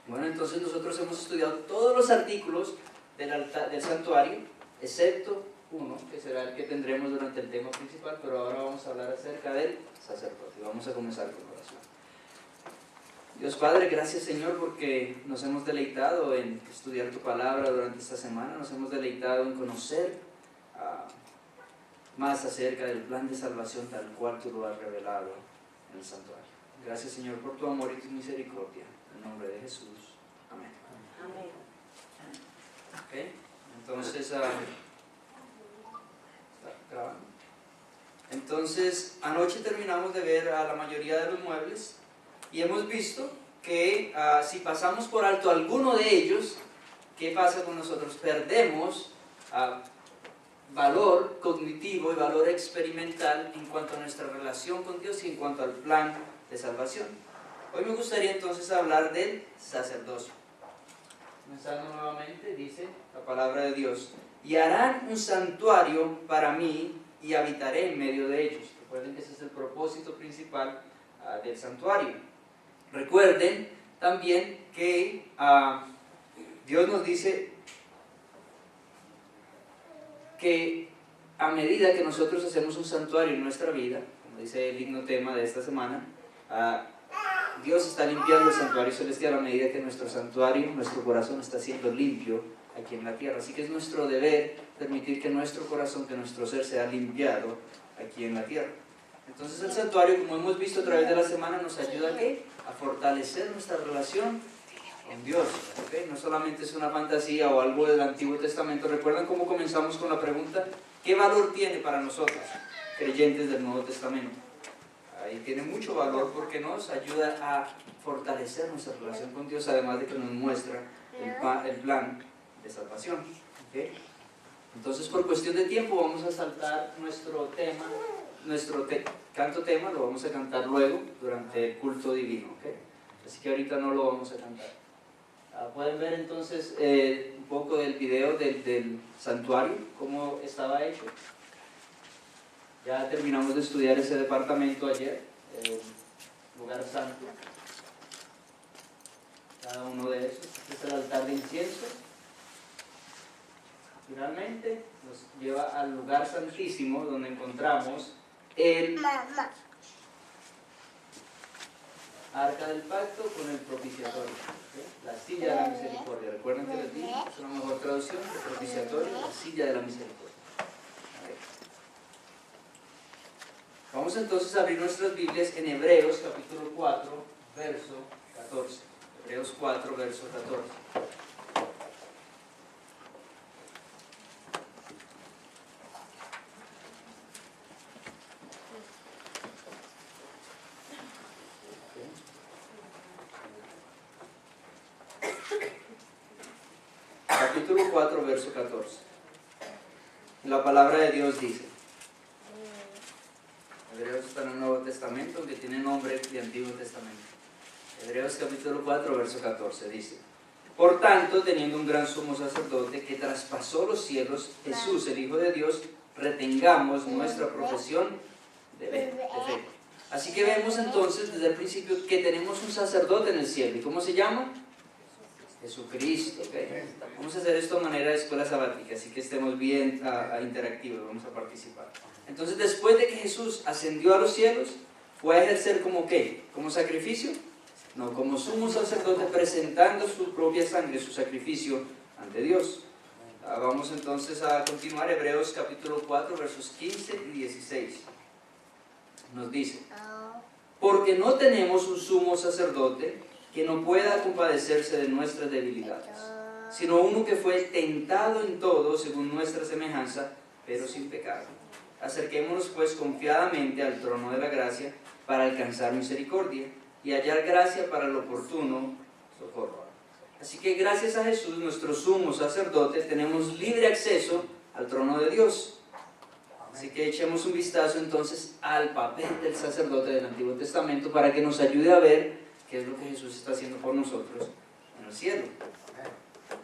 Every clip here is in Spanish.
Bueno, entonces nosotros hemos estudiado todos los artículos del santuario, excepto uno, que será el que tendremos durante el tema principal, pero ahora vamos a hablar acerca del sacerdote. Vamos a comenzar con oración. Dios Padre, gracias Señor porque nos hemos deleitado en estudiar tu palabra durante esta semana, nos hemos deleitado en conocer más acerca del plan de salvación tal cual tú lo has revelado en el santuario. Gracias Señor por tu amor y tu misericordia, en el nombre de Jesús. Amén. Amén. Okay. Entonces, ¿está grabando? Entonces, anoche terminamos de ver a la mayoría de los muebles y hemos visto que si pasamos por alto alguno de ellos, ¿qué pasa con nosotros? Perdemos valor cognitivo y valor experimental en cuanto a nuestra relación con Dios y en cuanto al plan de salvación. Hoy me gustaría entonces hablar del sacerdocio. Comenzando nuevamente, dice la palabra de Dios: y harán un santuario para mí y habitaré en medio de ellos. Recuerden que ese es el propósito principal del santuario. Recuerden también que Dios nos dice que a medida que nosotros hacemos un santuario en nuestra vida, como dice el himno tema de esta semana, Dios está limpiando el santuario celestial a medida que nuestro santuario, nuestro corazón está siendo limpio aquí en la tierra. Así que es nuestro deber permitir que nuestro corazón, que nuestro ser sea limpiado aquí en la tierra. Entonces el santuario, como hemos visto a través de la semana, nos ayuda a fortalecer nuestra relación con Dios. ¿Okay? No solamente es una fantasía o algo del Antiguo Testamento. ¿Recuerdan cómo comenzamos con la pregunta? ¿Qué valor tiene para nosotros, creyentes del Nuevo Testamento? Ahí tiene mucho valor porque nos ayuda a fortalecer nuestra relación con Dios, además de que nos muestra el plan de salvación. ¿Okay? Entonces, por cuestión de tiempo, vamos a saltar nuestro tema, canto tema, lo vamos a cantar luego durante el culto divino. ¿Okay? Así que ahorita no lo vamos a cantar. Pueden ver entonces un poco del video del santuario, cómo estaba hecho. Ya terminamos de estudiar ese departamento ayer, el lugar santo. Cada uno de esos. Este es el altar de incienso. Finalmente nos lleva al lugar santísimo donde encontramos el arca del pacto con el propiciatorio. ¿Okay? La silla de la misericordia. Recuerden que les dije, es una mejor traducción, el propiciatorio, la silla de la misericordia. Okay. Vamos entonces a abrir nuestras Biblias en Hebreos capítulo 4, verso 14. Hebreos 4, verso 14. Capítulo 4, verso 14. La palabra de Dios dice, Hebreos está en el Nuevo Testamento, aunque tiene nombre de Antiguo Testamento. Hebreos capítulo 4, verso 14 dice: por tanto, teniendo un gran sumo sacerdote que traspasó los cielos, Jesús, el Hijo de Dios, retengamos nuestra profesión de fe. Así que vemos entonces desde el principio que tenemos un sacerdote en el cielo. ¿Y cómo se llama? Jesucristo. ¿Okay? Vamos a hacer esto de manera de escuela sabática, así que estemos bien interactivos, vamos a participar. Entonces, después de que Jesús ascendió a los cielos, ¿fue a ejercer como qué? ¿Como sacrificio? No, como sumo sacerdote, presentando su propia sangre, su sacrificio ante Dios. Vamos entonces a continuar. Hebreos capítulo 4, versos 15 y 16. Nos dice: porque no tenemos un sumo sacerdote que no pueda compadecerse de nuestras debilidades, sino uno que fue tentado en todo según nuestra semejanza, pero sin pecado. Acerquémonos pues confiadamente al trono de la gracia para alcanzar misericordia y hallar gracia para el oportuno socorro. Así que gracias a Jesús, nuestro sumo sacerdote, tenemos libre acceso al trono de Dios. Así que echemos un vistazo entonces al papel del sacerdote del Antiguo Testamento para que nos ayude a ver qué es lo que Jesús está haciendo por nosotros en el cielo.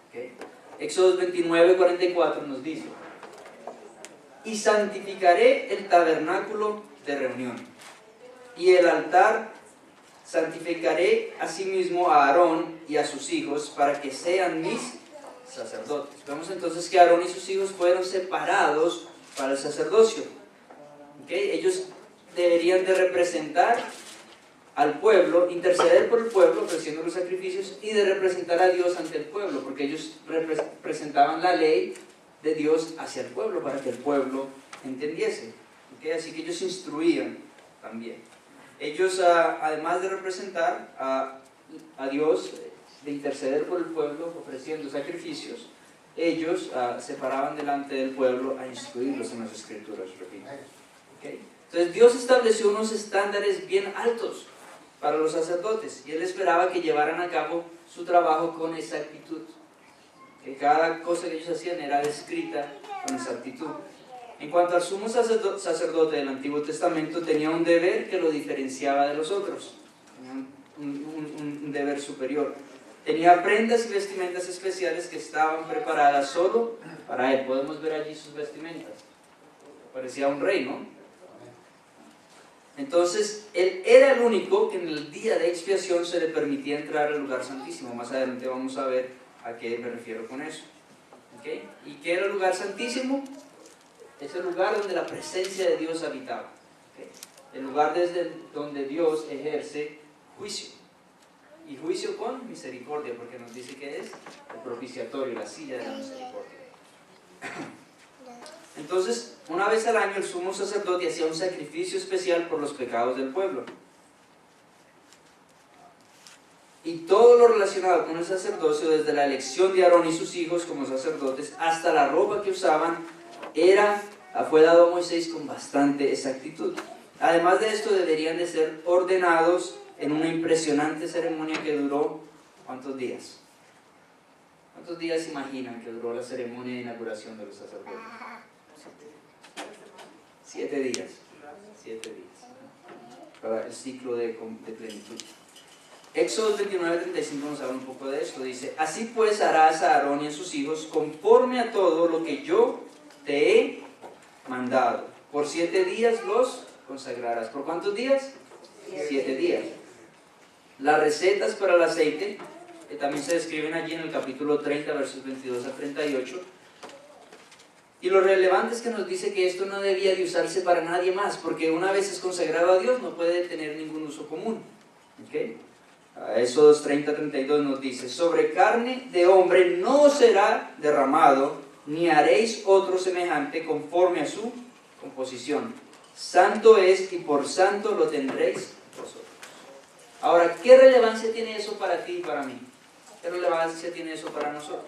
¿Okay? Éxodo 29, 44 nos dice: y santificaré el tabernáculo de reunión y el altar santificaré asimismo a Aarón y a sus hijos para que sean mis sacerdotes. Vemos entonces que Aarón y sus hijos fueron separados para el sacerdocio. ¿Okay? Ellos deberían de representar al pueblo, interceder por el pueblo ofreciendo los sacrificios y de representar a Dios ante el pueblo, porque ellos representaban la ley de Dios hacia el pueblo para que el pueblo entendiese. ¿Okay? Así que ellos instruían también. Ellos, además de representar a Dios, de interceder por el pueblo ofreciendo sacrificios, ellos se paraban delante del pueblo a instruirlos en las escrituras, repito. ¿Okay? Entonces Dios estableció unos estándares bien altos para los sacerdotes y Él esperaba que llevaran a cabo su trabajo con exactitud, que cada cosa que ellos hacían era descrita con exactitud. En cuanto al sumo sacerdote del Antiguo Testamento, tenía un deber que lo diferenciaba de los otros, tenía un deber superior. Tenía prendas y vestimentas especiales que estaban preparadas solo para él. Podemos ver allí sus vestimentas. Parecía un rey, ¿no? Entonces, él era el único que en el día de expiación se le permitía entrar al lugar santísimo. Más adelante vamos a ver a qué me refiero con eso. ¿Okay? ¿Y qué era el lugar santísimo? Es el lugar donde la presencia de Dios habitaba. ¿Okay? El lugar desde donde Dios ejerce juicio. Y juicio con misericordia, porque nos dice que es el propiciatorio, la silla de la misericordia. Entonces, una vez al año el sumo sacerdote hacía un sacrificio especial por los pecados del pueblo. Y todo lo relacionado con el sacerdocio, desde la elección de Aarón y sus hijos como sacerdotes, hasta la ropa que usaban, fue dado a Moisés con bastante exactitud. Además de esto, deberían de ser ordenados en una impresionante ceremonia que duró, ¿cuántos días? ¿Cuántos días imaginan que duró la ceremonia de inauguración de los sacerdotes? 7 días. 7 días. Para el ciclo de plenitud. Éxodo 29:35 nos habla un poco de esto. Dice: así pues harás a Aarón y a sus hijos conforme a todo lo que yo te he mandado. Por 7 días los consagrarás. ¿Por cuántos días? 7 días. Las recetas para el aceite, que también se describen allí en el capítulo 30, versos 22 a 38. Y lo relevante es que nos dice que esto no debía de usarse para nadie más, porque una vez es consagrado a Dios no puede tener ningún uso común. ¿Okay? Éxodo 30:32 nos dice: sobre carne de hombre no será derramado, ni haréis otro semejante conforme a su composición. Santo es y por santo lo tendréis vosotros. Ahora, ¿qué relevancia tiene eso para ti y para mí? ¿Qué relevancia tiene eso para nosotros?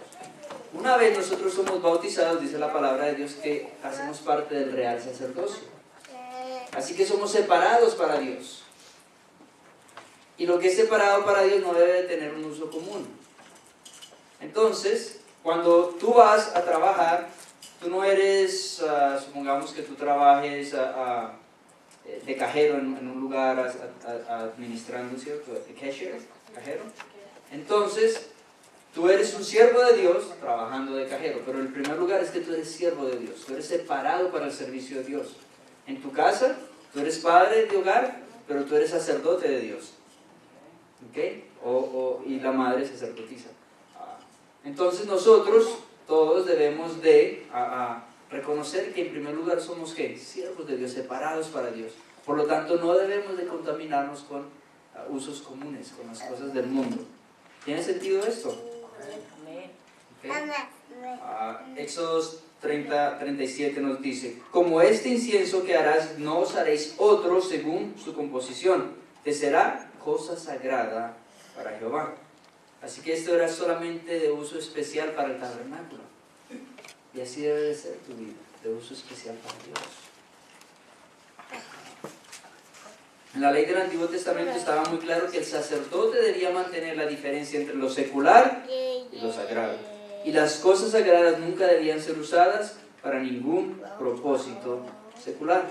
Una vez nosotros somos bautizados, dice la palabra de Dios que hacemos parte del real sacerdocio. Así que somos separados para Dios. Y lo que es separado para Dios no debe de tener un uso común. Entonces, cuando tú vas a trabajar, tú no eres, supongamos que tú trabajes de cajero en un lugar administrando, ¿cierto? De cajero. Entonces, tú eres un siervo de Dios trabajando de cajero, pero en primer lugar es que tú eres siervo de Dios, tú eres separado para el servicio de Dios. En tu casa, tú eres padre de hogar, pero tú eres sacerdote de Dios. ¿Okay? Y la madre sacerdotisa. Entonces nosotros todos debemos de reconocer que en primer lugar somos ¿qué? Siervos de Dios, separados para Dios. Por lo tanto, no debemos de contaminarnos con usos comunes, con las cosas del mundo. ¿Tiene sentido esto? ¿Okay? Éxodo 30:37 nos dice: como este incienso que harás, no os haréis otro según su composición, te será cosa sagrada para Jehová. Así que esto era solamente de uso especial para el tabernáculo. Y así debe de ser tu vida, de uso especial para Dios. En la ley del Antiguo Testamento estaba muy claro que el sacerdote debía mantener la diferencia entre lo secular y lo sagrado. Y las cosas sagradas nunca debían ser usadas para ningún propósito secular.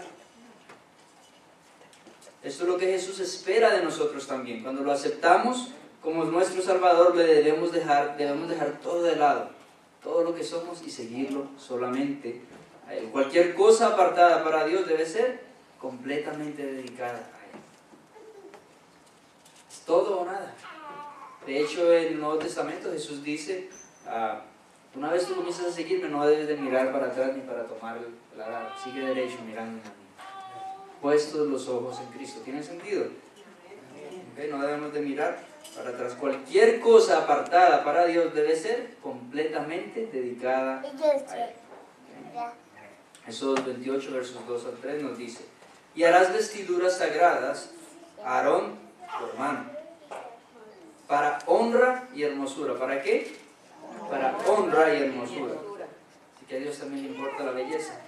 Esto es lo que Jesús espera de nosotros también. Cuando lo aceptamos como nuestro Salvador, le debemos dejar todo de lado, todo lo que somos, y seguirlo solamente a Él. Cualquier cosa apartada para Dios debe ser completamente dedicada a Él. todo o nada. De hecho, en el Nuevo Testamento Jesús dice, una vez tú comienzas a seguirme, no debes de mirar para atrás ni para tomar el arado. Sigue derecho mirándome a mí. Puestos los ojos en Cristo. ¿Tiene sentido? ¿Okay? No debemos de mirar para atrás. Cualquier cosa apartada para Dios debe ser completamente dedicada a Él. ¿Okay? Éxodo 28, versos 2 al 3 nos dice: y harás vestiduras sagradas a Aarón, tu hermano, para honra y hermosura. ¿Para qué? Para honra y hermosura. Así que a Dios también le importa la belleza.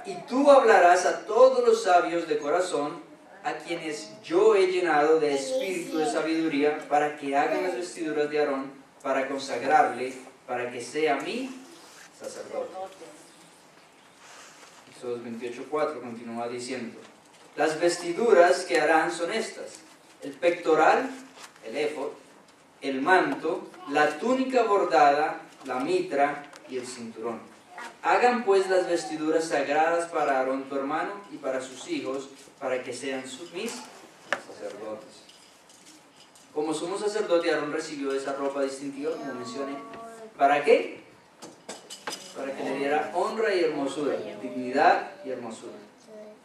Y tú hablarás a todos los sabios de corazón, a quienes yo he llenado de espíritu de sabiduría, para que hagan las vestiduras de Aarón, para consagrarle, para que sea mi sacerdote. Éxodo 28:4 continúa diciendo: las vestiduras que harán son estas: el pectoral, el éfod, el manto, la túnica bordada, la mitra y el cinturón. Hagan pues las vestiduras sagradas para Aarón tu hermano y para sus hijos, para que sean mis sacerdotes. Como sumo sacerdote, Aarón recibió esa ropa distintiva, como mencioné. ¿Para qué? Para que le diera honra y hermosura, dignidad y hermosura.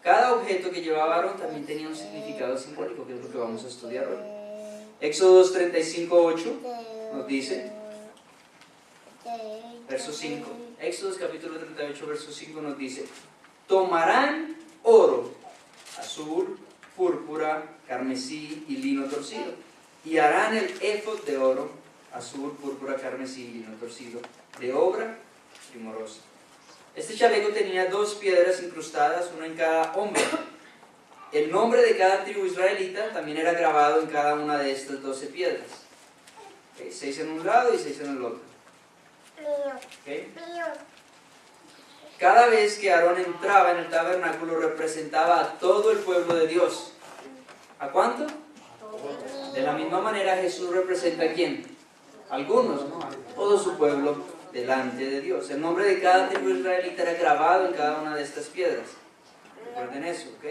Cada objeto que llevaba Aarón también tenía un significado simbólico, que es lo que vamos a estudiar hoy. Éxodo 35:8 nos dice, verso 5, Éxodo capítulo 38, verso 5 nos dice: tomarán oro, azul, púrpura, carmesí y lino torcido, y harán el éfod de oro, azul, púrpura, carmesí y lino torcido, de obra primorosa. Este chaleco tenía 2 piedras incrustadas, una en cada hombro. El nombre de cada tribu israelita también era grabado en cada una de estas 12 piedras. 6 en un lado y 6 en el otro. Cada vez que Aarón entraba en el tabernáculo, representaba a todo el pueblo de Dios. ¿A cuánto? De la misma manera Jesús representa a ¿quién? Algunos, ¿no? A todo su pueblo delante de Dios. El nombre de cada tribu israelita era grabado en cada una de estas piedras. Recuerden eso, ¿ok?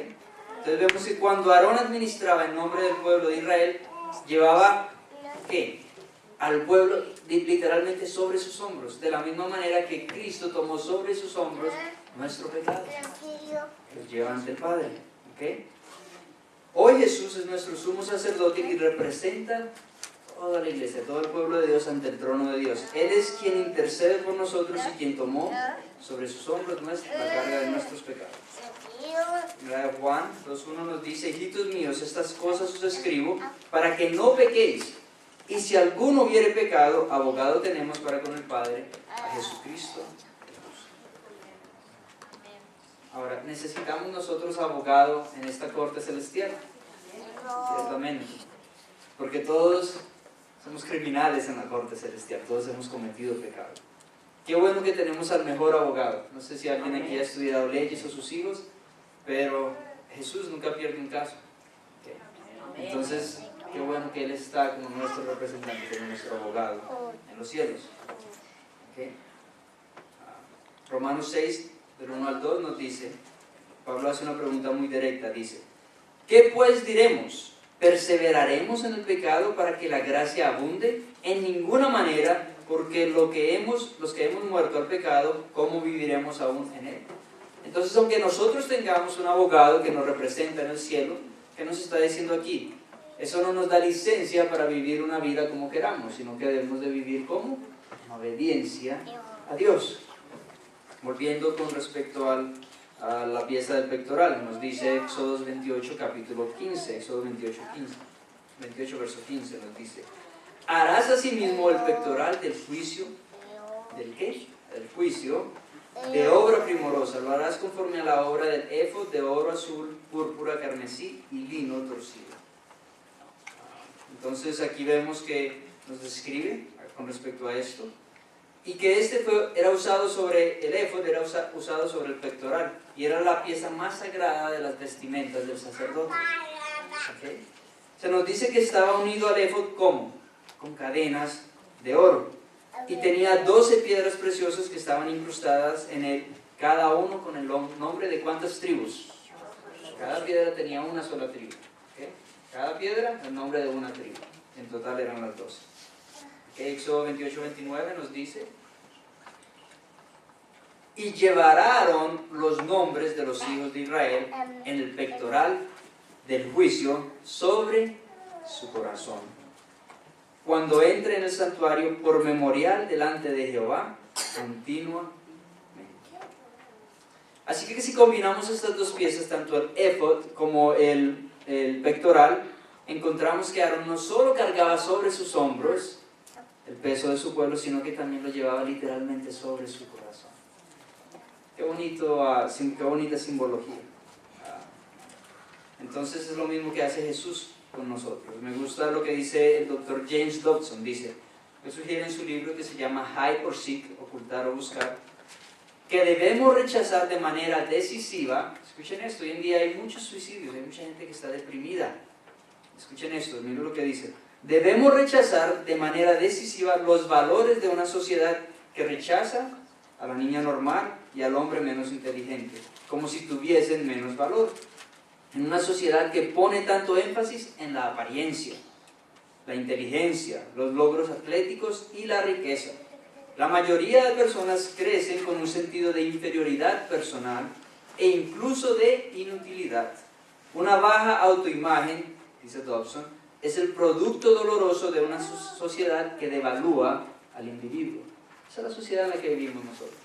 Entonces vemos que cuando Aarón administraba en nombre del pueblo de Israel, llevaba, ¿qué? Al pueblo literalmente sobre sus hombros, de la misma manera que Cristo tomó sobre sus hombros nuestro pecado. Los lleva ante el Padre, ¿ok? Hoy Jesús es nuestro sumo sacerdote y representa toda la iglesia, todo el pueblo de Dios ante el trono de Dios. Él es quien intercede por nosotros y quien tomó sobre sus hombros la carga de nuestros pecados. Juan 2:1 nos dice: hijitos míos, estas cosas os escribo para que no pequéis. Y si alguno hubiere pecado, abogado tenemos para con el Padre, a Jesucristo. Ahora, ¿necesitamos nosotros abogado en esta corte celestial? Ciertamente. Porque todos somos criminales en la corte celestial, todos hemos cometido pecado. Qué bueno que tenemos al mejor abogado. No sé si alguien aquí ha estudiado leyes o sus hijos, pero Jesús nunca pierde un caso. Entonces, qué bueno que Él está como nuestro representante, como nuestro abogado en los cielos. ¿Okay? Romanos 6, del 1 al 2 nos dice, Pablo hace una pregunta muy directa, dice: ¿qué pues diremos? ¿Perseveraremos en el pecado para que la gracia abunde? En ninguna manera, porque los que hemos muerto al pecado, ¿cómo viviremos aún en él? Entonces, aunque nosotros tengamos un abogado que nos representa en el cielo, ¿qué nos está diciendo aquí? Eso no nos da licencia para vivir una vida como queramos, sino que debemos de vivir como en obediencia a Dios. Volviendo con respecto a la pieza del pectoral, nos dice Éxodo 28, capítulo 15, Éxodo 28, verso 15, nos dice: harás asimismo el pectoral del juicio, ¿del qué? Del juicio, de obra primorosa, lo harás conforme a la obra del éfod de oro, azul, púrpura, carmesí y lino torcido. Entonces aquí vemos que nos describe con respecto a esto, y que era usado sobre el éfod, era usado sobre el pectoral, y era la pieza más sagrada de las vestimentas del sacerdote. ¿Okay? Se nos dice que estaba unido al éfod, ¿cómo? Con cadenas de oro, y tenía 12 piedras preciosas que estaban incrustadas en él, cada uno con el nombre de ¿cuántas tribus? Cada piedra tenía una sola tribu. ¿Okay? Cada piedra el nombre de una tribu. En total eran las 12. Éxodo 28-29 nos dice: y llevaron los nombres de los hijos de Israel en el pectoral del juicio sobre su corazón, cuando entre en el santuario por memorial delante de Jehová continuamente. Así que si combinamos estas dos piezas, tanto el éfod como el pectoral, encontramos que Aarón no solo cargaba sobre sus hombros el peso de su pueblo, sino que también lo llevaba literalmente sobre su corazón. Qué bonita simbología. Entonces es lo mismo que hace Jesús con nosotros. Me gusta lo que dice el Dr. James Dobson. Dice, que sugiere en su libro que se llama Hide or Seek, ocultar o buscar, que debemos rechazar de manera decisiva. Escuchen esto, hoy en día hay muchos suicidios, hay mucha gente que está deprimida. Escuchen esto, miren lo que dice. Debemos rechazar de manera decisiva los valores de una sociedad que rechaza a la niña normal y al hombre menos inteligente, como si tuviesen menos valor. En una sociedad que pone tanto énfasis en la apariencia, la inteligencia, los logros atléticos y la riqueza. La mayoría de personas crecen con un sentido de inferioridad personal e incluso de inutilidad. Una baja autoimagen, dice Dobson, es el producto doloroso de una sociedad que devalúa al individuo. Esa es la sociedad en la que vivimos nosotros.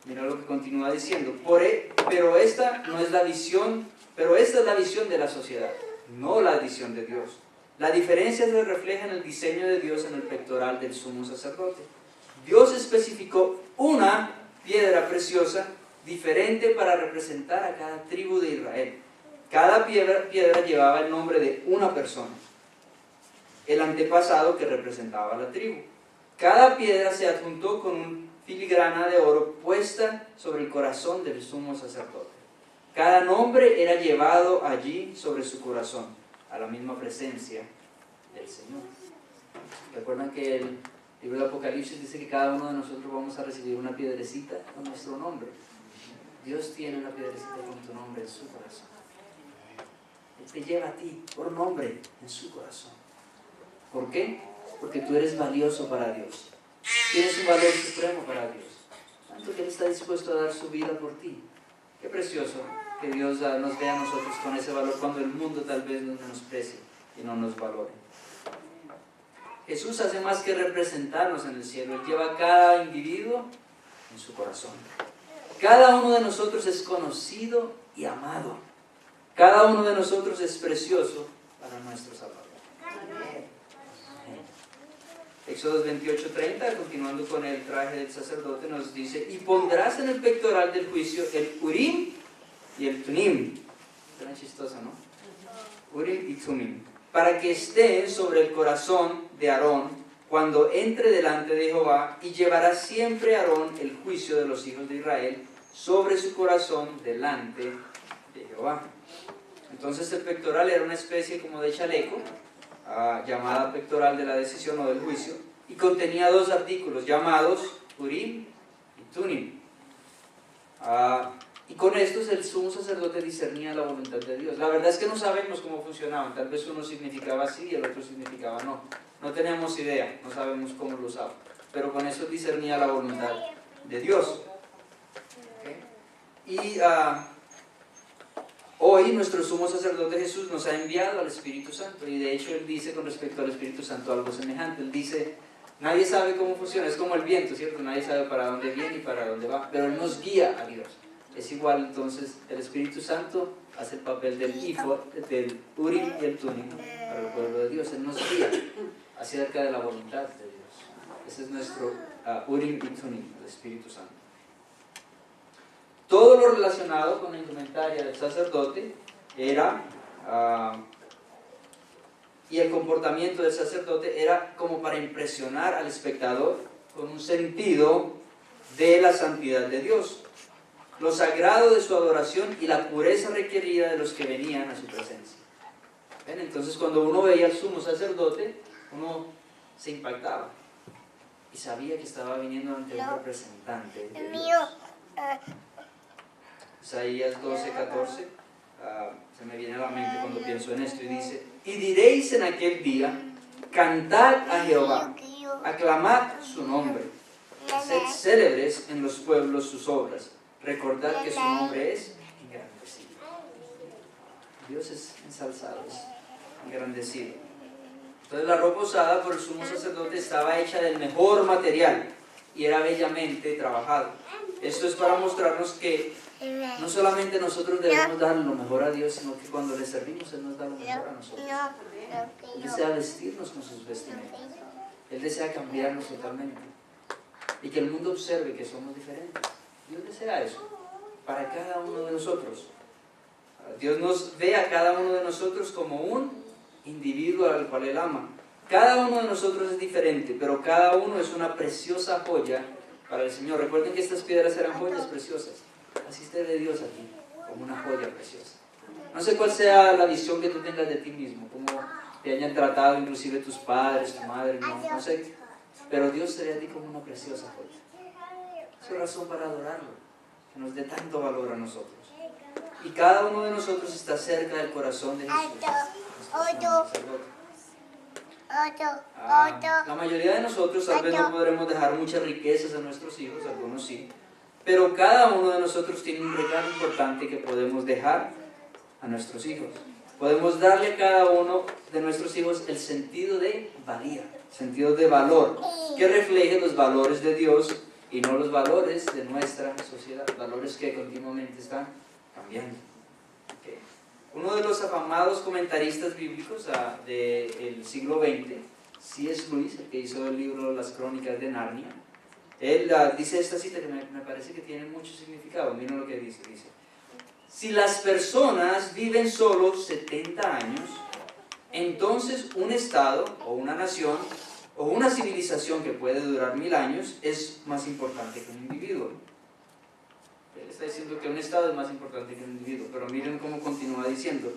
Mira lo que continúa diciendo. Pero esta es la visión de la sociedad, no la visión de Dios. La diferencia se refleja en el diseño de Dios en el pectoral del sumo sacerdote. Dios especificó una piedra preciosa diferente para representar a cada tribu de Israel. Cada piedra llevaba el nombre de una persona, el antepasado que representaba a la tribu. Cada piedra se adjuntó con un filigrana de oro puesta sobre el corazón del sumo sacerdote. Cada nombre era llevado allí sobre su corazón, a la misma presencia del Señor. ¿Recuerdan que el libro de Apocalipsis dice que cada uno de nosotros vamos a recibir una piedrecita con nuestro nombre? Dios tiene una piedrecita con tu nombre en su corazón. Él te lleva a ti por nombre en su corazón. ¿Por qué? Porque tú eres valioso para Dios. Tienes un valor supremo para Dios. Tanto que Él está dispuesto a dar su vida por ti. Qué precioso que Dios nos vea a nosotros con ese valor cuando el mundo tal vez nos menosprecie y no nos valore. Jesús hace más que representarnos en el cielo. Él lleva a cada individuo en su corazón. Cada uno de nosotros es conocido y amado. Cada uno de nosotros es precioso para nuestro Salvador. Éxodo 28:30, continuando con el traje del sacerdote, nos dice: y pondrás en el pectoral del juicio el Urim y el Tumim. Suena chistoso, ¿no? Urim y Tumim. Para que estén sobre el corazón de Aarón cuando entre delante de Jehová, y llevará siempre Aarón el juicio de los hijos de Israel sobre su corazón delante de Jehová. Entonces el pectoral era una especie como de chaleco, llamada pectoral de la decisión o del juicio, y contenía dos artículos llamados Urim y Tumim. Y con estos el sumo sacerdote discernía la voluntad de Dios. La verdad es que no sabemos cómo funcionaban. Tal vez uno significaba sí y el otro significaba no. No tenemos idea, no sabemos cómo lo usaba. Pero con eso discernía la voluntad de Dios. ¿Okay? Y hoy nuestro sumo sacerdote Jesús nos ha enviado al Espíritu Santo, y de hecho Él dice con respecto al Espíritu Santo algo semejante. Él dice, nadie sabe cómo funciona, es como el viento, ¿cierto? Nadie sabe para dónde viene y para dónde va, pero Él nos guía a Dios. Es igual, entonces, el Espíritu Santo hace el papel del del Urim y el Tumim para el pueblo de Dios. Él nos guía acerca de la voluntad de Dios. Ese es nuestro Urim y Tumim, el Espíritu Santo. Todo lo relacionado con la indumentaria del sacerdote era, y el comportamiento del sacerdote era como para impresionar al espectador con un sentido de la santidad de Dios, lo sagrado de su adoración y la pureza requerida de los que venían a su presencia. ¿Ven? Entonces cuando uno veía al sumo sacerdote, uno se impactaba y sabía que estaba viniendo ante un representante de Dios. Isaías 12:14, se me viene a la mente cuando pienso en esto, y dice, y diréis en aquel día, cantad a Jehová, aclamad su nombre, sed célebres en los pueblos sus obras, recordad que su nombre es engrandecido. Dios es ensalzado, es engrandecido. Entonces la ropa usada por el sumo sacerdote estaba hecha del mejor material y era bellamente trabajado. Esto es para mostrarnos que no solamente nosotros debemos dar lo mejor a Dios, sino que cuando le servimos Él nos da lo mejor a nosotros. Él desea vestirnos con sus vestimentas. Él desea cambiarnos totalmente y que el mundo observe que somos diferentes. Dios desea eso para cada uno de nosotros. Dios nos ve a cada uno de nosotros como un individuo al cual Él ama. Cada uno de nosotros es diferente, pero cada uno es una preciosa joya para el Señor. Recuerden que estas piedras eran joyas preciosas. Así esté de Dios aquí, como una joya preciosa. No sé cuál sea la visión que tú tengas de ti mismo, cómo te hayan tratado inclusive tus padres, tu madre, no sé. Pero Dios te ve a ti como una preciosa joya. Es razón para adorarlo, que nos dé tanto valor a nosotros. Y cada uno de nosotros está cerca del corazón de Jesús. La mayoría de nosotros tal vez no podremos dejar muchas riquezas a nuestros hijos, algunos sí, pero cada uno de nosotros tiene un regalo importante que podemos dejar a nuestros hijos. Podemos darle a cada uno de nuestros hijos el sentido de valía, sentido de valor, que refleje los valores de Dios y no los valores de nuestra sociedad, valores que continuamente están cambiando. Okay. Uno de los afamados comentaristas bíblicos del siglo XX, C.S. Lewis, el que hizo el libro Las Crónicas de Narnia, él dice esta cita que me parece que tiene mucho significado. Miren lo que dice. Si las personas viven solo 70 años, entonces un estado o una nación o una civilización que puede durar 1000 años es más importante que un individuo. Él está diciendo que un estado es más importante que un individuo, pero miren cómo continúa diciendo.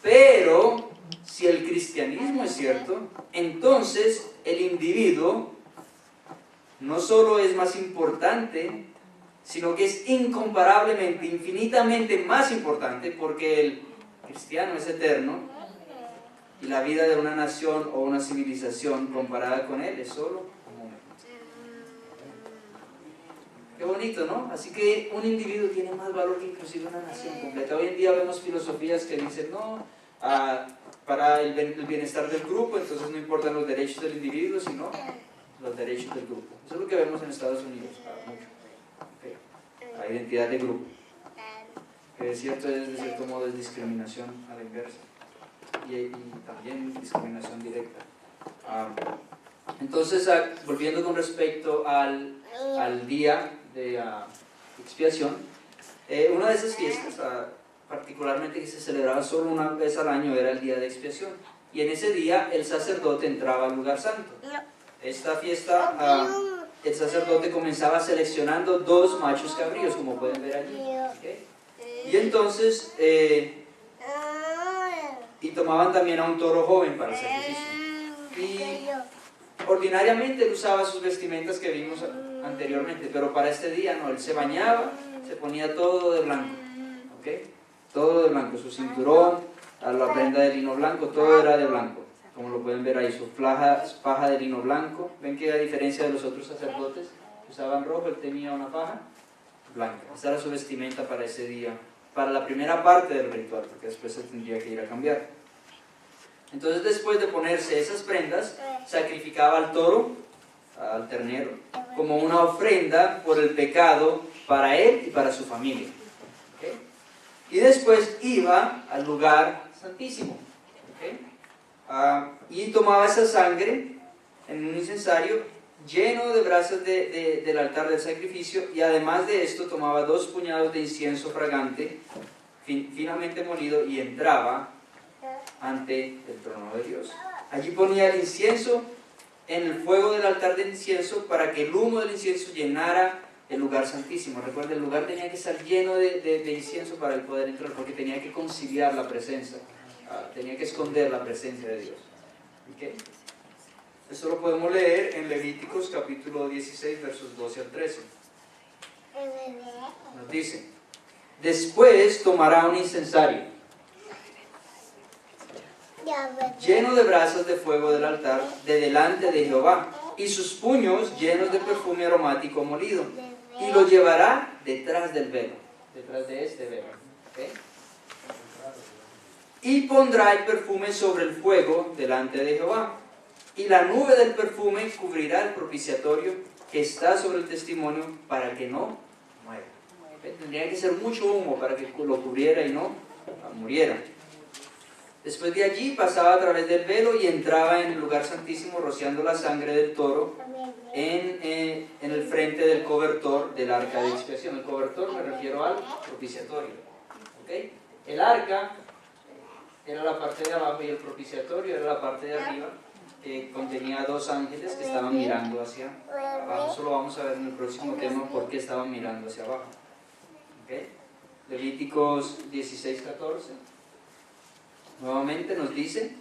Pero si el cristianismo es cierto, entonces el individuo no solo es más importante, sino que es incomparablemente, infinitamente más importante, porque el cristiano es eterno y la vida de una nación o una civilización comparada con él es solo un momento. Qué bonito, ¿no? Así que un individuo tiene más valor que inclusive una nación completa. Hoy en día vemos filosofías que dicen, no, para el bienestar del grupo, entonces no importan los derechos del individuo, sino los derechos del grupo. Eso es lo que vemos en Estados Unidos, mucho. Okay. La identidad de grupo. Que es cierto, de cierto modo es discriminación a la inversa. Y también discriminación directa. Entonces, volviendo con respecto al día de expiación, una de esas fiestas, particularmente que se celebraba solo una vez al año, era el día de expiación. Y en ese día el sacerdote entraba al lugar santo. Esta fiesta, el sacerdote comenzaba seleccionando 2 machos cabríos, como pueden ver allí. ¿Okay? Y entonces, y tomaban también a un toro joven para el sacrificio. Y ordinariamente él usaba sus vestimentas que vimos anteriormente, pero para este día no, él se bañaba, se ponía todo de blanco. ¿Okay? Todo de blanco, su cinturón, la prenda de lino blanco, todo era de blanco. Como lo pueden ver ahí, su faja de lino blanco. ¿Ven que a diferencia de los otros sacerdotes que usaban rojo, él tenía una faja blanca? Esa era su vestimenta para ese día, para la primera parte del ritual, porque después se tendría que ir a cambiar. Entonces, después de ponerse esas prendas, sacrificaba al toro, al ternero, como una ofrenda por el pecado para él y para su familia. ¿Okay? Y después iba al lugar santísimo. ¿Okay? Y tomaba esa sangre en un incensario lleno de brasas del altar del sacrificio, y además de esto tomaba 2 puñados de incienso fragante finamente molido y entraba ante el trono de Dios. Allí ponía el incienso en el fuego del altar del incienso para que el humo del incienso llenara el lugar santísimo. Recuerden, el lugar tenía que estar lleno de incienso para él poder entrar, porque tenía que conciliar la presencia. Tenía que esconder la presencia de Dios. ¿Okay? Eso lo podemos leer en Levíticos capítulo 16, versos 12 al 13. Nos dice: después tomará un incensario lleno de brasas de fuego del altar de delante de Jehová, y sus puños llenos de perfume aromático molido, y lo llevará detrás del velo, detrás de este velo. ¿Okay? Y pondrá el perfume sobre el fuego delante de Jehová, y la nube del perfume cubrirá el propiciatorio que está sobre el testimonio para que no muera. ¿Okay? Tendría que ser mucho humo para que lo cubriera y no muriera. Después de allí pasaba a través del velo y entraba en el lugar santísimo rociando la sangre del toro en el frente del cobertor del arca de expiación. El cobertor me refiero al propiciatorio. ¿Okay? El arca era la parte de abajo y el propiciatorio era la parte de arriba. Contenía dos ángeles que estaban mirando hacia abajo. Eso lo vamos a ver en el próximo tema, por qué estaban mirando hacia abajo. ¿Okay? Levíticos 16:14. Nuevamente nos dice: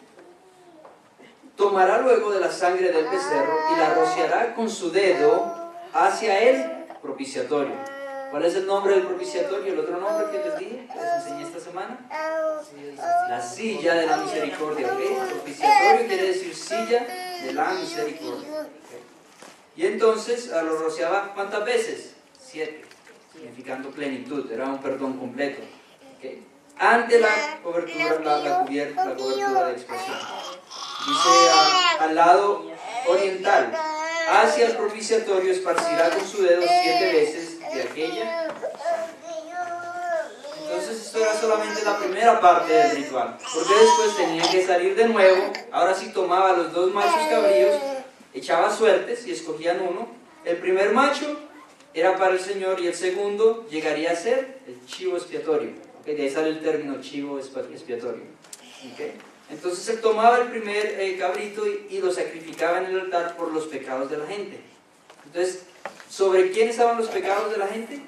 tomará luego de la sangre del becerro y la rociará con su dedo hacia el propiciatorio. ¿Cuál es el nombre del propiciatorio? El otro nombre que les dije, que les enseñé esta semana: la silla de la misericordia. ¿Okay? Propiciatorio quiere decir silla de la misericordia. ¿Okay? Y entonces lo rociaba, ¿cuántas veces? 7, significando plenitud, era un perdón completo. ¿Okay? Ante la cobertura, la cobertura de expresión. Dice al lado oriental: hacia el propiciatorio esparcirá con su dedo 7 veces de aquella. Entonces esto era solamente la primera parte del ritual, porque después tenía que salir de nuevo. Ahora sí tomaba los 2 machos cabríos, echaba suertes y escogían uno. El primer macho era para el Señor y el segundo llegaría a ser el chivo expiatorio. Okay, de ahí sale el término chivo expiatorio. Okay. Entonces él tomaba el primer cabrito y lo sacrificaba en el altar por los pecados de la gente. Entonces, ¿sobre quién estaban los pecados de la gente?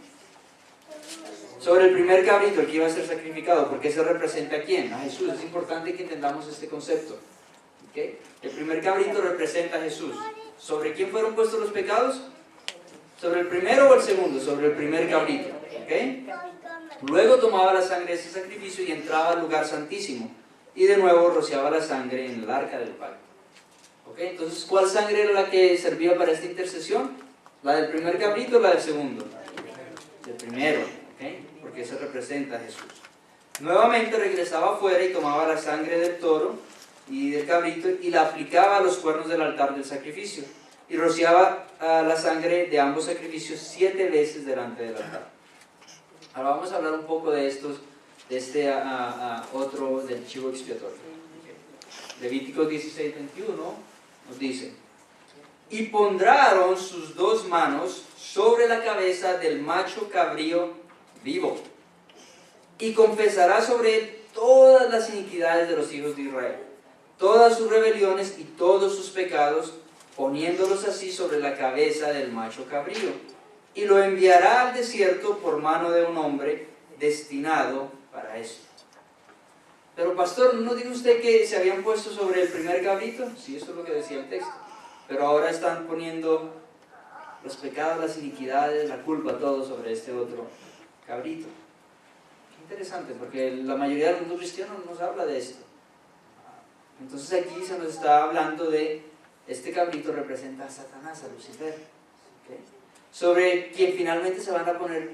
Sobre el primer cabrito, el que iba a ser sacrificado, porque se representa a quién, a Jesús. Es importante que entendamos este concepto. Okay. El primer cabrito representa a Jesús. ¿Sobre quién fueron puestos los pecados? ¿Sobre el primero o el segundo? Sobre el primer cabrito. ¿Okay? Luego tomaba la sangre de ese sacrificio y entraba al lugar santísimo, y de nuevo rociaba la sangre en el arca del pacto. ¿Okay? Entonces, ¿cuál sangre era la que servía para esta intercesión? ¿La del primer cabrito o la del segundo? Del primero, ¿okay? Porque eso representa a Jesús. Nuevamente regresaba afuera y tomaba la sangre del toro y del cabrito y la aplicaba a los cuernos del altar del sacrificio, y rociaba la sangre de ambos sacrificios 7 veces delante del altar. Ahora vamos a hablar un poco de este otro del chivo expiatorio. Levíticos 16:21 nos dice: y pondrá Aarón sus 2 manos sobre la cabeza del macho cabrío vivo, y confesará sobre él todas las iniquidades de los hijos de Israel, todas sus rebeliones y todos sus pecados, poniéndolos así sobre la cabeza del macho cabrío. Y lo enviará al desierto por mano de un hombre destinado para eso. Pero pastor, ¿no dijo usted que se habían puesto sobre el primer cabrito? Sí, eso es lo que decía el texto. Pero ahora están poniendo los pecados, las iniquidades, la culpa, todo sobre este otro cabrito. Qué interesante, porque la mayoría del mundo cristiano nos habla de esto. Entonces aquí se nos está hablando de este cabrito representa a Satanás, a Lucifer. ¿Okay? Sobre quien finalmente se van a poner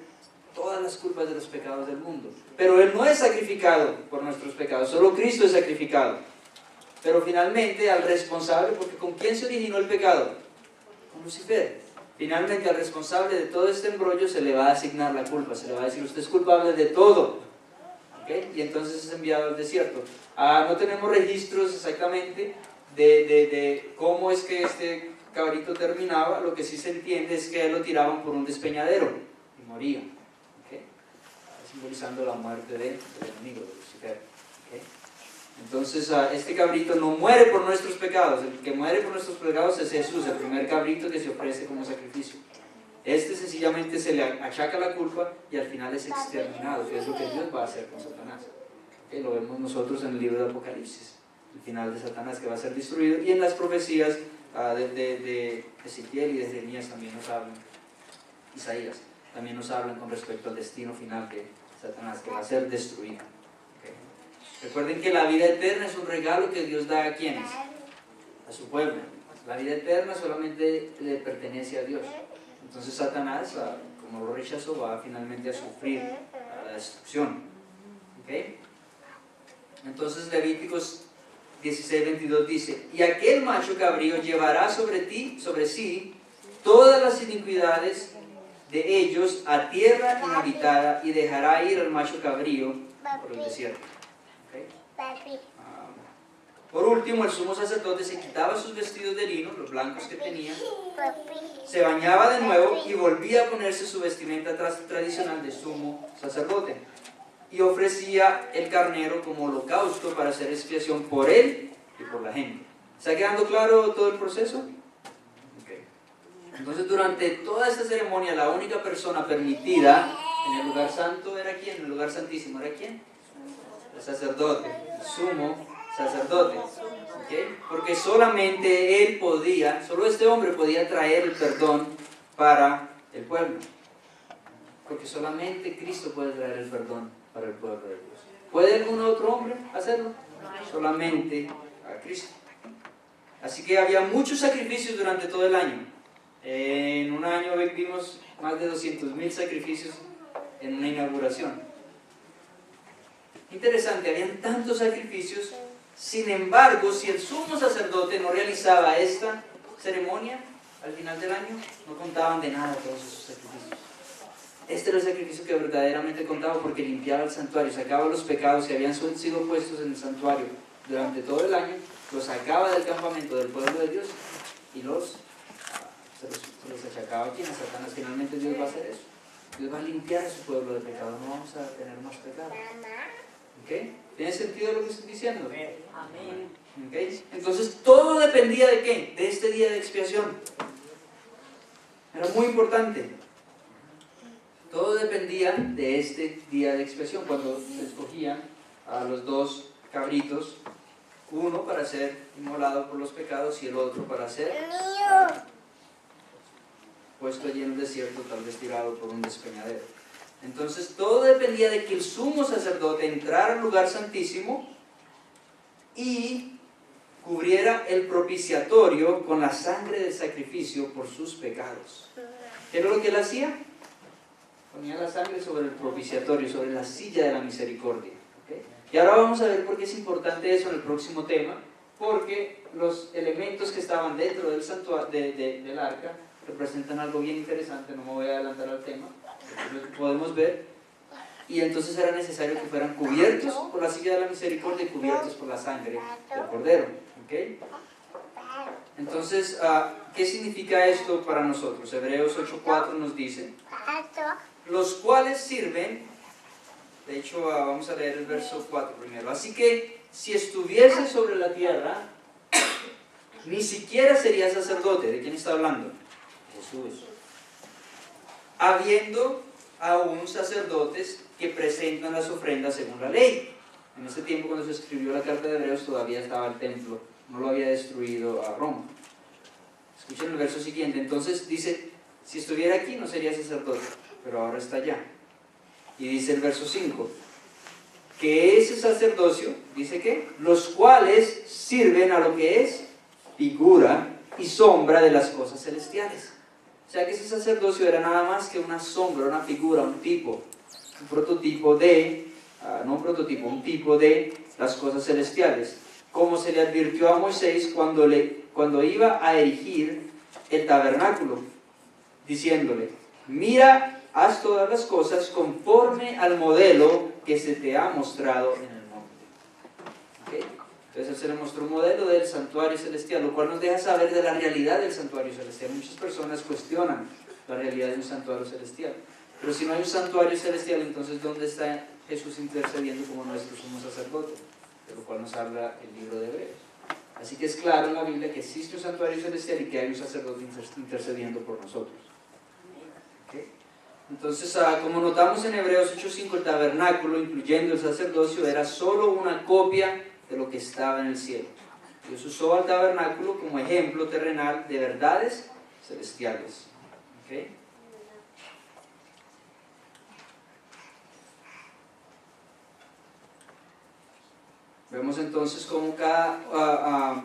todas las culpas de los pecados del mundo. Pero Él no es sacrificado por nuestros pecados, solo Cristo es sacrificado. Pero finalmente al responsable, porque ¿con quién se originó el pecado? Con Lucifer. Finalmente al responsable de todo este embrollo se le va a asignar la culpa, se le va a decir: usted es culpable de todo. ¿Okay? Y entonces es enviado al desierto. No tenemos registros exactamente de cómo es que este cabrito terminaba. Lo que sí se entiende es que él lo tiraban por un despeñadero y moría. ¿Okay? Simbolizando la muerte del enemigo, de Lucifer. ¿Okay? Entonces este cabrito no muere por nuestros pecados. El que muere por nuestros pecados es Jesús, el primer cabrito que se ofrece como sacrificio. Este sencillamente se le achaca la culpa y al final es exterminado, que es lo que Dios va a hacer con Satanás. ¿Okay? Lo vemos nosotros en el libro de Apocalipsis, el final de Satanás, que va a ser destruido, y en las profecías de Ezequiel y de Jeremías también nos hablan, Isaías también nos hablan con respecto al destino final de Satanás, que va a ser destruido. ¿Okay? Recuerden que la vida eterna es un regalo que Dios da a quienes, a su pueblo. La vida eterna solamente le pertenece a Dios. Entonces Satanás, como lo rechazó, va finalmente a sufrir la destrucción. ¿Okay? Entonces Levíticos 16:22 dice: y aquel macho cabrío llevará sobre sí todas las iniquidades de ellos a tierra inhabitada, y dejará ir al macho cabrío por el desierto. ¿Okay? Por último, el sumo sacerdote se quitaba sus vestidos de lino, los blancos que tenía, se bañaba de nuevo y volvía a ponerse su vestimenta tradicional de sumo sacerdote, y ofrecía el carnero como holocausto para hacer expiación por él y por la gente. ¿Está quedando claro todo el proceso? Okay. Entonces, durante toda esta ceremonia, la única persona permitida en el lugar santo era ¿quién? En el lugar santísimo era ¿quién? El sacerdote, el sumo sacerdote. ¿Okay? Porque solamente él podía, solo este hombre podía traer el perdón para el pueblo. Porque solamente Cristo puede traer el perdón para el pueblo de Dios. ¿Puede algún otro hombre hacerlo? Solamente a Cristo. Así que había muchos sacrificios durante todo el año. En un año vimos más de 200,000 sacrificios en una inauguración. Interesante, habían tantos sacrificios. Sin embargo, si el sumo sacerdote no realizaba esta ceremonia al final del año, no contaban de nada todos esos sacrificios. Este era el sacrificio que verdaderamente contaba, porque limpiaba el santuario, sacaba los pecados que habían sido puestos en el santuario durante todo el año, los sacaba del campamento del pueblo de Dios y se los achacaba a quienes. Satanás. Finalmente Dios va a hacer eso. Dios va a limpiar a su pueblo de pecado, no vamos a tener más pecado. ¿Okay? ¿Tiene sentido lo que estoy diciendo? Amén. ¿Okay? Entonces todo dependía de ¿qué? De este día de expiación. Era muy importante. Todo dependía de este día de expiación, cuando se escogían a los dos cabritos, uno para ser inmolado por los pecados y el otro para ser puesto allí en el desierto, tal vez tirado por un despeñadero. Entonces todo dependía de que el sumo sacerdote entrara al lugar santísimo y cubriera el propiciatorio con la sangre del sacrificio por sus pecados. ¿Qué era lo que él hacía? Ponía la sangre sobre el propiciatorio, sobre la silla de la misericordia. ¿Okay? Y ahora vamos a ver por qué es importante eso en el próximo tema, porque los elementos que estaban dentro del santuario, del arca, representan algo bien interesante. No me voy a adelantar al tema, lo podemos ver. Y entonces era necesario que fueran cubiertos por la silla de la misericordia y cubiertos por la sangre del cordero. ¿Okay? Entonces, ¿qué significa esto para nosotros? Hebreos 8:4 nos dice: los cuales sirven, de hecho vamos a leer el verso 4 primero. Así que si estuviese sobre la tierra, ni siquiera sería sacerdote. ¿De quién está hablando? Jesús. Habiendo aún sacerdotes que presentan las ofrendas según la ley. En ese tiempo, cuando se escribió la carta de Hebreos, todavía estaba el templo, no lo había destruido a Roma. Escuchen el verso siguiente. Entonces dice: si estuviera aquí no sería sacerdote, pero ahora está allá. Y dice el verso 5, que ese sacerdocio, dice que, los cuales sirven a lo que es figura y sombra de las cosas celestiales. O sea que ese sacerdocio era nada más que una sombra, una figura, un tipo, un prototipo de, un tipo de las cosas celestiales. Como se le advirtió a Moisés cuando iba a erigir el tabernáculo, diciéndole: mira, haz todas las cosas conforme al modelo que se te ha mostrado en el monte. ¿Okay? Entonces se le mostró un modelo del santuario celestial, lo cual nos deja saber de la realidad del santuario celestial. Muchas personas cuestionan la realidad de un santuario celestial, pero si no hay un santuario celestial, entonces ¿dónde está Jesús intercediendo como nuestro sumo sacerdote? De lo cual nos habla el libro de Hebreos. Así que es claro en la Biblia que existe un santuario celestial y que hay un sacerdote intercediendo por nosotros. ¿Okay? Entonces, como notamos en Hebreos 8:5, el tabernáculo, incluyendo el sacerdocio, era solo una copia de lo que estaba en el cielo. Dios usó al tabernáculo como ejemplo terrenal de verdades celestiales. ¿Okay? Vemos entonces cómo cada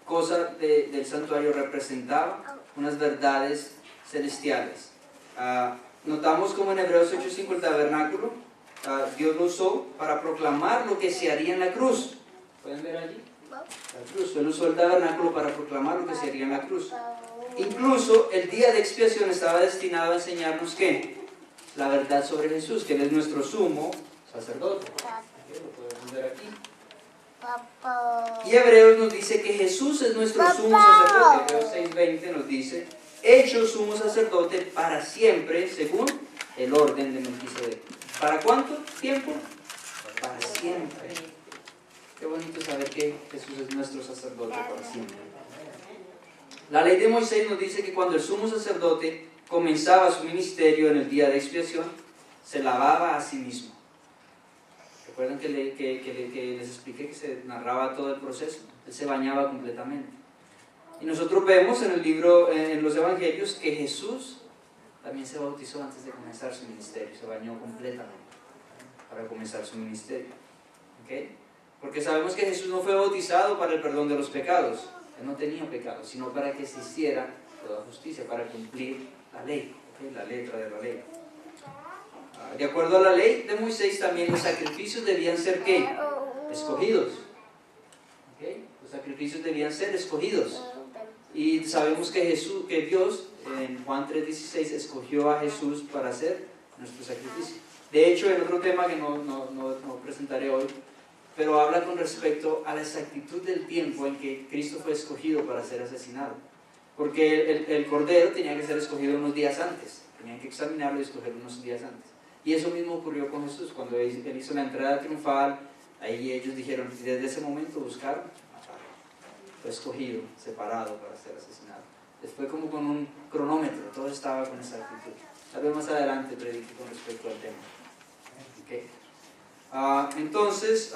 cosa del santuario representaba unas verdades celestiales. Notamos como en Hebreos 8:5 el tabernáculo, Dios lo usó para proclamar lo que se haría en la cruz. ¿Pueden ver allí? La cruz. Él usó el tabernáculo para proclamar lo que se haría en la cruz. Incluso el día de expiación estaba destinado a enseñarnos ¿qué? La verdad sobre Jesús, que Él es nuestro sumo sacerdote. Lo podemos ver aquí. Y Hebreos nos dice que Jesús es nuestro sumo sacerdote. Hebreos 6:20 nos dice, hecho sumo sacerdote para siempre, según el orden de Melquisedec. ¿Para cuánto tiempo? Para siempre. Qué bonito saber que Jesús es nuestro sacerdote para siempre. La ley de Moisés nos dice que cuando el sumo sacerdote comenzaba su ministerio en el día de expiación, se lavaba a sí mismo. Recuerden que les expliqué que se narraba todo el proceso. Él se bañaba completamente. Y nosotros vemos en el libro, en los evangelios, que Jesús también se bautizó antes de comenzar su ministerio. Se bañó completamente para comenzar su ministerio. ¿Okay? Porque sabemos que Jesús no fue bautizado para el perdón de los pecados. Él no tenía pecado, sino para que se hiciera toda justicia, para cumplir la ley, ¿okay? La letra de la ley. De acuerdo a la ley de Moisés, también los sacrificios debían ser ¿qué? Escogidos. ¿Okay? Los sacrificios debían ser escogidos. Y sabemos que Dios, en Juan 3:16, escogió a Jesús para hacer nuestro sacrificio. De hecho, el otro tema que no presentaré hoy, pero habla con respecto a la exactitud del tiempo en que Cristo fue escogido para ser asesinado. Porque el cordero tenía que ser escogido unos días antes. Tenían que examinarlo y escogerlo unos días antes. Y eso mismo ocurrió con Jesús. Cuando él hizo la entrada triunfal, ahí ellos dijeron, y desde ese momento buscaron matarlo. Fue escogido, separado para ser asesinado. Después como con un cronómetro, todo estaba con exactitud. Tal vez más adelante predique con respecto al tema. ¿Okay? Entonces,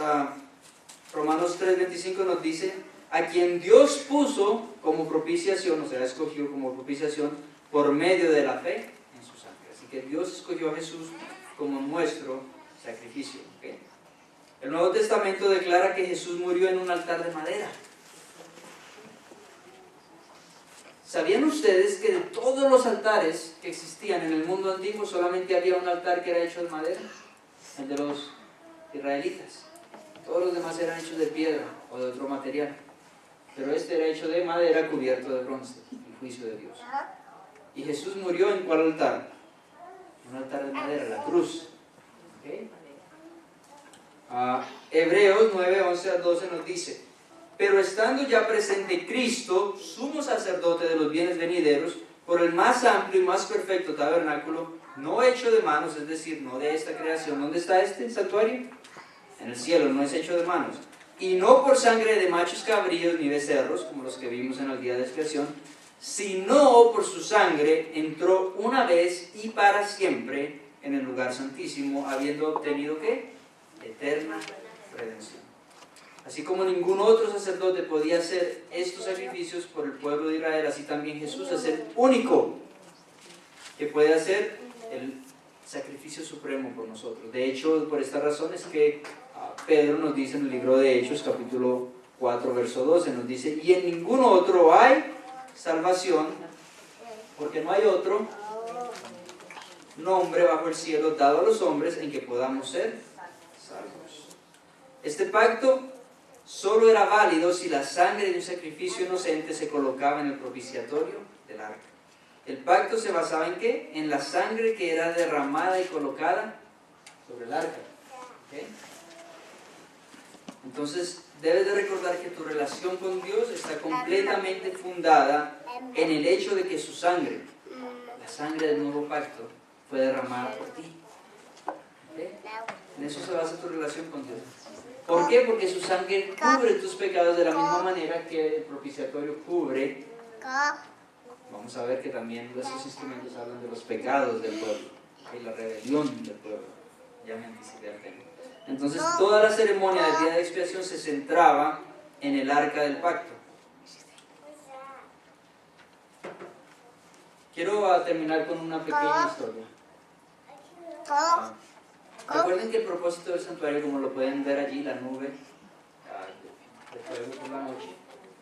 Romanos 3:25 nos dice, a quien Dios puso como propiciación, o sea, escogió como propiciación por medio de la fe en su sangre. Así que Dios escogió a Jesús como nuestro sacrificio. ¿Okay? El Nuevo Testamento declara que Jesús murió en un altar de madera. ¿Sabían ustedes que de todos los altares que existían en el mundo antiguo solamente había un altar que era hecho de madera? El de los israelitas. Todos los demás eran hechos de piedra o de otro material. Pero este era hecho de madera cubierto de bronce, el juicio de Dios. ¿Y Jesús murió en cuál altar? Un altar de madera, la cruz. ¿Okay? Hebreos 9:11-12 nos dice, pero estando ya presente Cristo, sumo sacerdote de los bienes venideros, por el más amplio y más perfecto tabernáculo, no hecho de manos, es decir, no de esta creación. ¿Dónde está este santuario? En el cielo, no es hecho de manos. Y no por sangre de machos cabríos ni becerros, como los que vimos en el día de expiación, sino por su sangre entró una vez y para siempre en el lugar santísimo, habiendo obtenido ¿qué? Eterna redención. Así como ningún otro sacerdote podía hacer estos sacrificios por el pueblo de Israel, así también Jesús es el único que puede hacer el sacrificio supremo por nosotros. De hecho, por esta razón es que Pedro nos dice en el libro de Hechos, capítulo 4, verso 12, nos dice, y en ningún otro hay salvación, porque no hay otro nombre bajo el cielo dado a los hombres en que podamos ser salvos. Este pacto solo era válido si la sangre de un sacrificio inocente se colocaba en el propiciatorio del arca. El pacto se basaba en ¿qué? En la sangre que era derramada y colocada sobre el arca. ¿Okay? Entonces, debes de recordar que tu relación con Dios está completamente fundada en el hecho de que su sangre, la sangre del nuevo pacto, fue derramada por ti. ¿Okay? En eso se basa tu relación con Dios. ¿Por qué? Porque su sangre cubre tus pecados de la misma manera que el propiciatorio cubre. Vamos a ver que también esos instrumentos hablan de los pecados del pueblo y la rebelión del pueblo. Ya me anticipé al tema. Entonces toda la ceremonia del día de expiación se centraba en el arca del pacto. Quiero terminar con una pequeña historia. Recuerden que el propósito del santuario, como lo pueden ver allí, la nube, luego por la noche,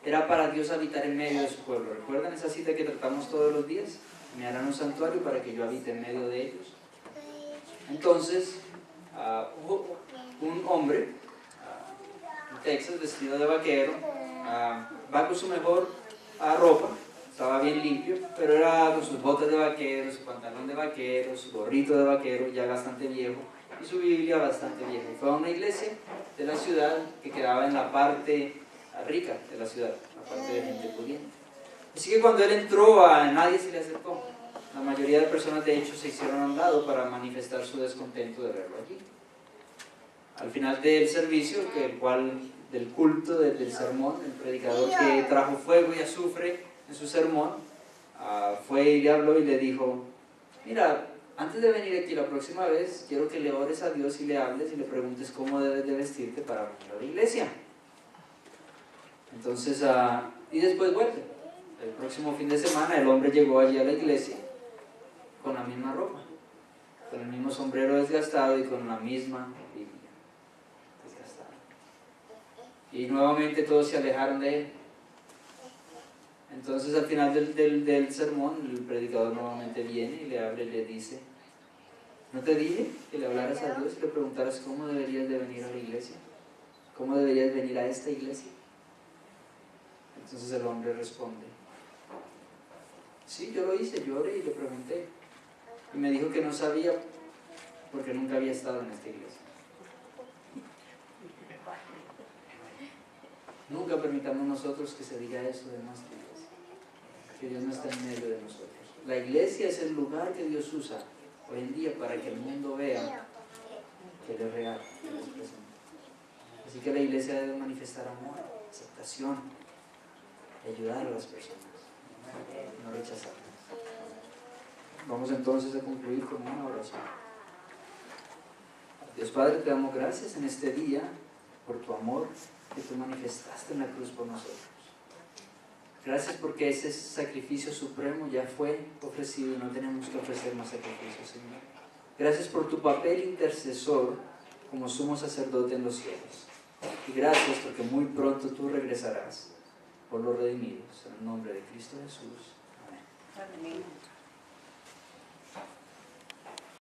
era para Dios habitar en medio de su pueblo. ¿Recuerdan esa cita que tratamos todos los días? Me harán un santuario para que yo habite en medio de ellos. Entonces, hubo un hombre en Texas vestido de vaquero, va con su mejor ropa, estaba bien limpio, pero era con sus botas de vaquero, su pantalón de vaquero, su gorrito de vaquero, ya bastante viejo, y su Biblia bastante vieja. Y fue a una iglesia de la ciudad que quedaba en la parte rica de la ciudad, la parte de gente pudiente. Así que cuando él entró, a nadie se le acercó. La mayoría de personas, de hecho, se hicieron a un lado para manifestar su descontento de verlo allí. Al final del servicio, del culto, del sermón, el predicador que trajo fuego y azufre en su sermón, fue y le habló y le dijo: mira, antes de venir aquí la próxima vez, quiero que le ores a Dios y le hables y le preguntes cómo debes de vestirte para venir a la iglesia. Entonces, y después vuelve. El próximo fin de semana el hombre llegó allí a la iglesia con la misma ropa, con el mismo sombrero desgastado y con la misma Biblia desgastada. Y nuevamente todos se alejaron de él. Entonces al final del sermón el predicador nuevamente viene y le habla y le dice: ¿no te dije que le hablaras a Dios y le preguntaras cómo deberías de venir a la iglesia? ¿Cómo deberías venir a esta iglesia? Entonces el hombre responde: sí, yo lo hice, yo oré y le pregunté. Y me dijo que no sabía porque nunca había estado en esta iglesia. Nunca permitamos nosotros que se diga eso de nuestra iglesia, que Dios no está en medio de nosotros. La iglesia es el lugar que Dios usa hoy en día para que el mundo vea que Él es real, que Él es presente. Así que la iglesia debe manifestar amor, aceptación, ayudar a las personas, no rechazarlas. Vamos entonces a concluir con una oración. Dios Padre, te damos gracias en este día por tu amor que tú manifestaste en la cruz por nosotros. Gracias porque ese sacrificio supremo ya fue ofrecido y no tenemos que ofrecer más sacrificios, Señor. Gracias por tu papel intercesor como sumo sacerdote en los cielos. Y gracias porque muy pronto tú regresarás por los redimidos. En el nombre de Cristo Jesús. Amén. Amén.